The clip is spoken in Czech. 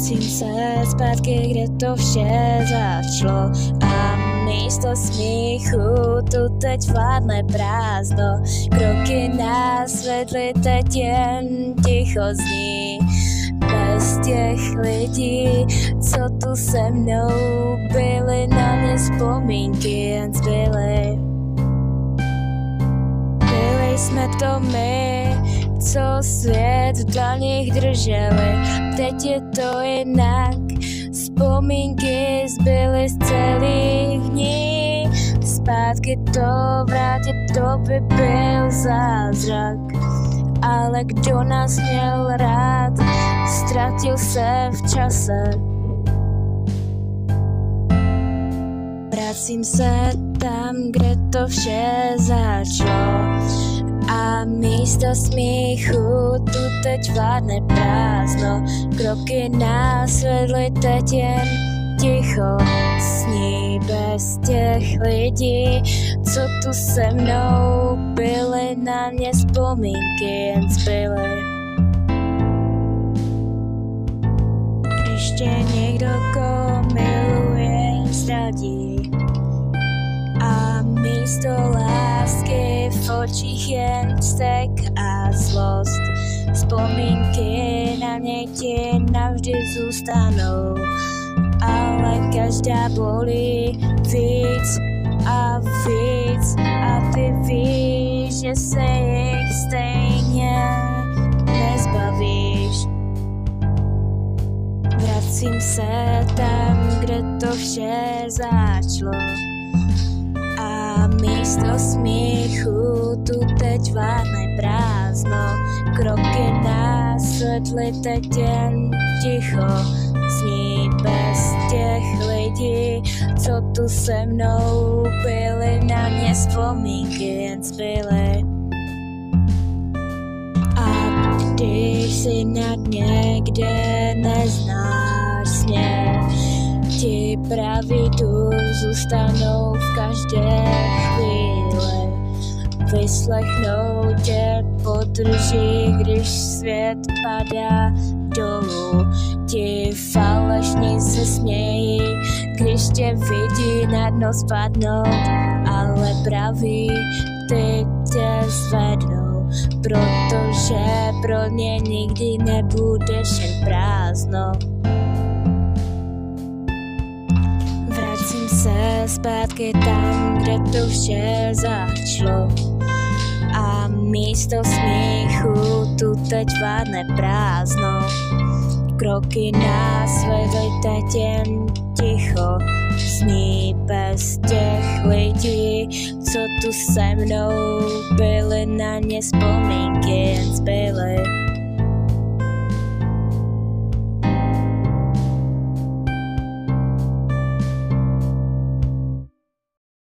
Vracím se zpátky, kde to vše začalo a místo smíchu tu teď vládne prázdno. Kroky nás vedly, teď jen ticho zní. Bez těch lidí, co tu se mnou byli, na ně vzpomínky jen zbyly. Byli jsme to my, co svět v dlaních drželi, teď je to jinak. Vzpomínky zbyly z celých dní, zpátky to vrátit, to by byl zázrak. Ale kdo nás měl rád, ztratil se v čase. Vracím se tam, kde to vše začalo a místo smíchu tu teď vládne prázdno. Kroky nás vedly, teď jen ticho sní. Bez těch lidí, co tu se mnou byli, na mě vzpomínky jen zbyly. Ještě někdo, koho miluje, zradí a místo lásky v očích jen vztek a zlost. Vzpomínky na ně ti navždy zůstanou, ale každá bolí víc a víc a ty víš, že se jich stejně nezbavíš. Vracím se tam, kde to vše začalo a místo smíchu tu teď vládne prázdno. Kroky nás vedly, teď jen ticho zní. Bez těch lidí, co tu se mnou byli, na ně vzpomínky jen zbyly. A když si na dně, kde neznáš směr, ti pravidlu zůstanou v každé chvíli. Vyslechnou tě, podrží, když svět padá dolů. Ti falešní se smějí, když tě vidí na dno spadnout, ale praví, ty tě zvednou, protože pro ně nikdy nebudeš jen prázdno. Vracím se zpátky tam, kde to vše začalo a místo smíchu tu teď vládne prázdno. Kroky nás vedly, teď jen ticho zní. Bez těch lidí, co tu se mnou byli, na ně vzpomínky jen zbyly.